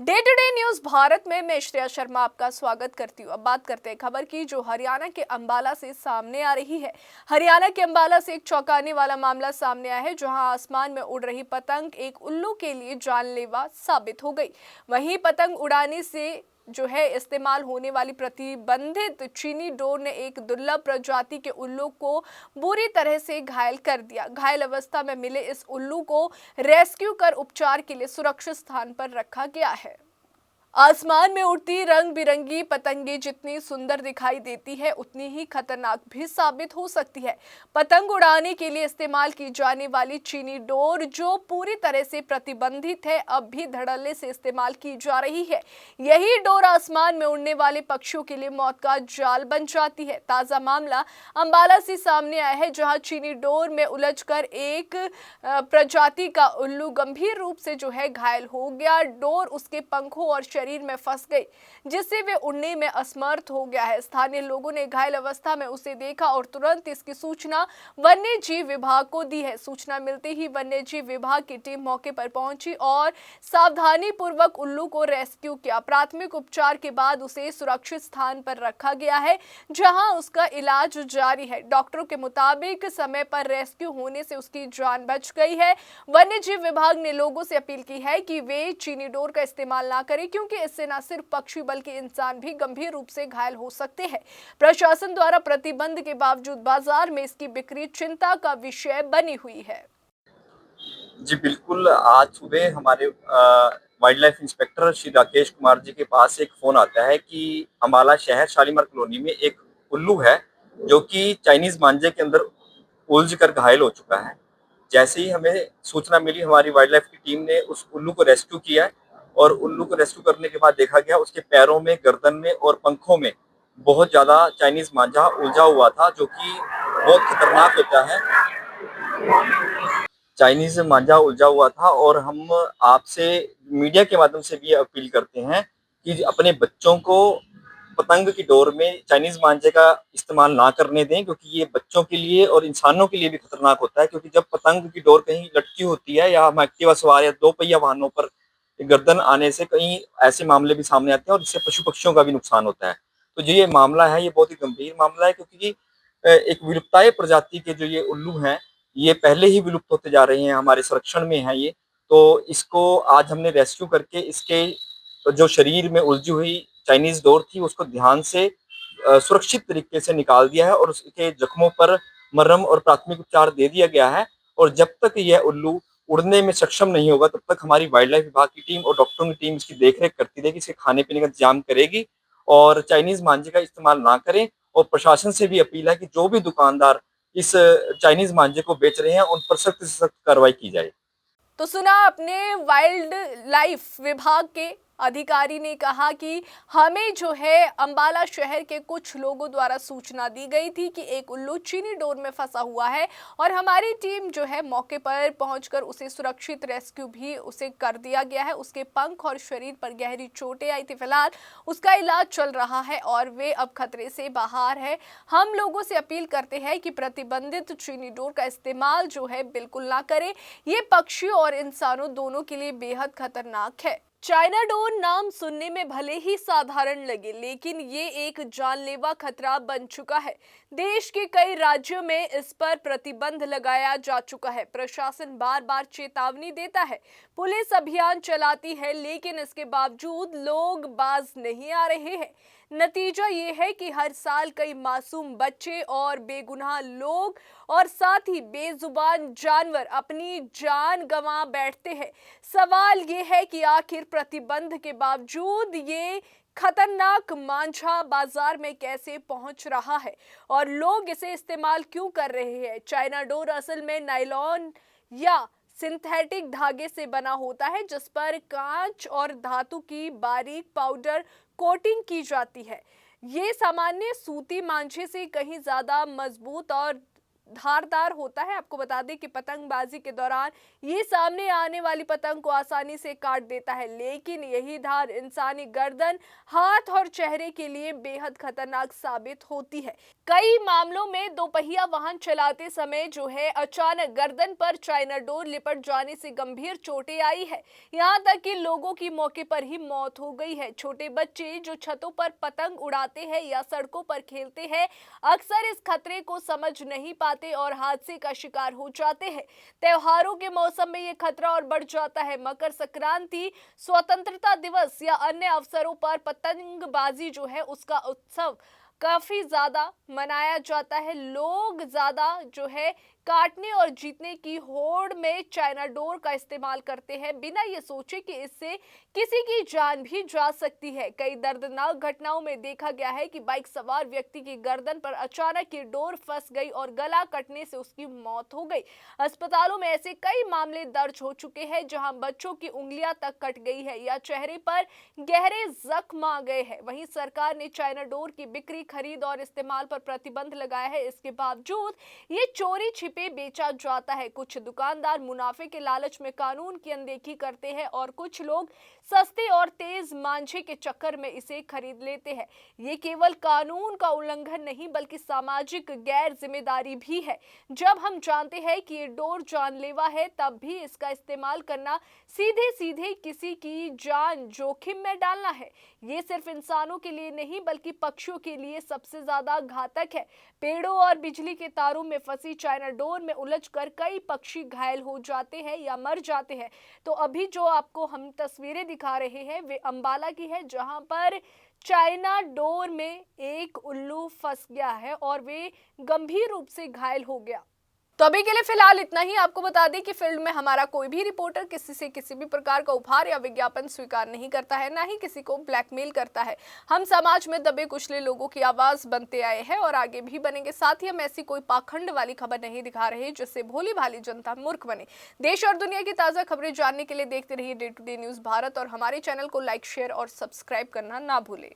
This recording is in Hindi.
Day to day news Bharat में मैं श्रेया शर्मा आपका स्वागत करती हूँ। अब बात करते हैं खबर की जो हरियाणा के अंबाला से सामने आ रही है। हरियाणा के अंबाला से एक चौंकाने वाला मामला सामने आया है, जहां आसमान में उड़ रही पतंग एक उल्लू के लिए जानलेवा साबित हो गई। वहीं पतंग उड़ाने से इस्तेमाल होने वाली प्रतिबंधित चीनी डोर ने एक दुर्लभ प्रजाति के उल्लू को बुरी तरह से घायल कर दिया। घायल अवस्था में मिले इस उल्लू को रेस्क्यू कर उपचार के लिए सुरक्षित स्थान पर रखा गया है। आसमान में उड़ती रंग बिरंगी पतंगे जितनी सुंदर दिखाई देती है, उतनी ही खतरनाक भी साबित हो सकती है। पतंग उड़ाने के लिए इस्तेमाल की जाने वाली चीनी डोर, जो पूरी तरह से प्रतिबंधित है, अब भी धड़ल्ले से इस्तेमाल की जा रही है। यही डोर आसमान में उड़ने वाले पक्षियों के लिए मौत का जाल बन जाती है। ताजा मामला अंबाला से सामने आया है, जहां चीनी डोर में उलझकर एक प्रजाति का उल्लू गंभीर रूप से घायल हो गया। डोर उसके पंखों और शरीर में फंस गई, जिससे वे उड़ने में असमर्थ हो गया है। स्थानीय लोगों ने घायल अवस्था में उसे देखा और तुरंत इसकी सूचना वन्य जीव विभाग को दी है। सूचना मिलते ही वन्य जीव विभाग की टीम मौके पर पहुंची और सावधानी पूर्वक उल्लू को रेस्क्यू किया। प्राथमिक उपचार के बाद उसे सुरक्षित स्थान पर रखा गया है, जहां उसका इलाज जारी है। डॉक्टरों के मुताबिक समय पर रेस्क्यू होने से उसकी जान बच गई है। वन्य जीव विभाग ने लोगों से अपील की है कि वे चीनी डोर का इस्तेमाल ना करें, क्योंकि इससे न सिर्फ पक्षी बल्कि इंसान भी गंभीर रूप से घायल हो सकते हैं। प्रशासन द्वारा प्रतिबंध के बावजूद बाजार में इसकी बिक्री चिंता का विषय बनी हुई है। जी बिल्कुल, आज सुबह हमारे wild life inspector Shri Rakesh Kumar ji के पास एक फ़ोन आता है कि अम्बाला शहर शालीमार कॉलोनी में एक उल्लू है, जो कि चाइनीज़ मांझे के अंदर उलझ कर घायल हो चुका है। जैसे ही हमें सूचना मिली, हमारी वाइल्ड लाइफ की टीम ने उस उल्लू को रेस्क्यू किया है और उल्लू को रेस्क्यू करने के बाद देखा गया उसके पैरों में, गर्दन में और पंखों में बहुत ज़्यादा चाइनीज़ मांझा उलझा हुआ था, जो कि बहुत खतरनाक होता है। चाइनीज़ मांझा उलझा हुआ था और हम आपसे मीडिया के माध्यम से भी अपील करते हैं कि अपने बच्चों को पतंग की डोर में चाइनीज़ मांझे का इस्तेमाल ना करने दें, क्योंकि ये बच्चों के लिए और इंसानों के लिए भी खतरनाक होता है। क्योंकि जब पतंग की डोर कहीं लटकी होती है या हम एक्टिवा सवार या दो पहिया वाहनों पर गर्दन आने से कई ऐसे मामले भी सामने आते हैं और इससे पशु पक्षियों का भी नुकसान होता है। तो जो ये मामला है, ये बहुत ही गंभीर मामला है, क्योंकि एक विलुप्ताय प्रजाति के जो ये उल्लू हैं, ये पहले ही विलुप्त होते जा रहे हैं, हमारे संरक्षण में है ये। तो इसको आज हमने रेस्क्यू करके इसके जो शरीर में उलझी हुई चाइनीज़ डोर थी, उसको ध्यान से सुरक्षित तरीके से निकाल दिया है और उसके जख्मों पर मरहम और प्राथमिक उपचार दे दिया गया है। और जब तक यह उल्लू उड़ने में सक्षम नहीं होगा, तब तक हमारी वाइल्ड लाइफ विभाग की टीम और डॉक्टरों की टीम इसकी देख-रेख करती रहेगी, इसके खाने-पीने का इंतजाम करेगी और चाइनीज़ मांझे का इस्तेमाल ना करें। और प्रशासन से भी अपील है कि जो भी दुकानदार इस चाइनीज़ मांझे को बेच रहे हैं, उन पर सख्त से सख्त कार्रवाई की जाए। तो सुना अपने वाइल्ड लाइफ विभाग के अधिकारी ने कहा कि हमें अंबाला शहर के कुछ लोगों द्वारा सूचना दी गई थी कि एक उल्लू चीनी डोर में फंसा हुआ है और हमारी टीम मौके पर पहुंचकर उसे सुरक्षित रेस्क्यू भी उसे कर दिया गया है। उसके पंख और शरीर पर गहरी चोटें आई थी। फिलहाल उसका इलाज चल रहा है और वे अब खतरे से बाहर है। हम लोगों से अपील करते हैं कि प्रतिबंधित चीनी डोर का इस्तेमाल बिल्कुल ना करें। ये पक्षियों और इंसानों दोनों के लिए बेहद खतरनाक है। चाइना डोर नाम सुनने में भले ही साधारण लगे, लेकिन ये एक जानलेवा खतरा बन चुका है। देश के कई राज्यों में इस पर प्रतिबंध लगाया जा चुका है। प्रशासन बार बार चेतावनी देता है, पुलिस अभियान चलाती है, लेकिन इसके बावजूद लोग बाज नहीं आ रहे हैं। नतीजा ये है कि हर साल कई मासूम बच्चे और बेगुनाह लोग और साथ ही बेजुबान जानवर अपनी जान गंवा बैठते हैं। सवाल ये है कि आखिर प्रतिबंध के बावजूद ये खतरनाक मांझा बाजार में कैसे पहुंच रहा है और लोग इसे इस्तेमाल क्यों कर रहे हैं। चाइना डोर असल में नायलॉन या सिंथेटिक धागे से बना होता है, जिस पर कांच और धातु की बारीक पाउडर कोटिंग की जाती है। ये सामान्य सूती मांझे से कहीं ज्यादा मजबूत और धारदार होता है। आपको बता दें कि पतंगबाजी के दौरान ये सामने आने वाली पतंग को आसानी से काट देता है, लेकिन यही धार इंसानी गर्दन, हाथ और चेहरे के लिए बेहद खतरनाक साबित होती है। कई मामलों में दोपहिया वाहन चलाते समय जो है अचानक गर्दन पर चाइना डोर लिपट जाने से गंभीर चोटें आई है। यहाँ तक कि लोगों की मौके पर ही मौत हो गई है। छोटे बच्चे जो छतों पर पतंग उड़ाते हैं या सड़कों पर खेलते हैं, अक्सर इस खतरे को समझ नहीं पाते और हादसे का शिकार हो जाते हैं। त्योहारों के मौसम में ये खतरा और बढ़ जाता है। मकर संक्रांति, स्वतंत्रता दिवस या अन्य अवसरों पर पतंगबाजी जो है उसका उत्सव काफी ज्यादा मनाया जाता है। लोग ज्यादा जो है काटने और जीतने की होड़ में चाइना डोर का इस्तेमाल करते हैं, बिना ये सोचे कि इससे किसी की जान भी जा सकती है। कई दर्दनाक घटनाओं में देखा गया है कि बाइक सवार व्यक्ति की गर्दन पर अचानक ये डोर फंस गई और गला कटने से उसकी मौत हो गई। अस्पतालों में ऐसे कई मामले दर्ज हो चुके हैं जहां बच्चों की उंगलियां तक कट गई है या चेहरे पर गहरे जख्म आ गए हैं। वहीं सरकार ने चाइना डोर की बिक्री, खरीद और इस्तेमाल पर प्रतिबंध लगाया है। इसके बावजूद ये चोरी पे बेचा जाता है। कुछ दुकानदार मुनाफे के लालच में कानून की अनदेखी करते हैं और कुछ लोग सस्ते और तेज मांझे के चक्कर में इसे खरीद लेते हैं। ये केवल कानून का उल्लंघन नहीं बल्कि सामाजिक गैर जिम्मेदारी भी है। जब हम जानते हैं कि ये डोर जानलेवा है, तब भी इसका इस्तेमाल करना सीधे सीधे किसी की जान जोखिम में डालना है। ये सिर्फ इंसानों के लिए नहीं बल्कि पक्षियों के लिए सबसे ज्यादा घातक है। पेड़ों और बिजली के तारों में फंसी चाइना डोर में उलझकर कई पक्षी घायल हो जाते हैं या मर जाते हैं। तो अभी जो आपको हम तस्वीरें दिखा रहे हैं वे अंबाला की है, जहां पर चाइना डोर में एक उल्लू फंस गया है और वे गंभीर रूप से घायल हो गया। तो अभी के लिए फिलहाल इतना ही। आपको बता दें कि फील्ड में हमारा कोई भी रिपोर्टर किसी से किसी भी प्रकार का उपहार या विज्ञापन स्वीकार नहीं करता है, ना ही किसी को ब्लैकमेल करता है। हम समाज में दबे कुचले लोगों की आवाज बनते आए हैं और आगे भी बनेंगे। साथ ही हम ऐसी कोई पाखंड वाली खबर नहीं दिखा रहे जिससे भोली भाली जनता मूर्ख बने। देश और दुनिया की ताजा खबरें जानने के लिए देखते रहिए day to day news Bharat और हमारे चैनल को लाइक, शेयर और सब्सक्राइब करना ना भूलें।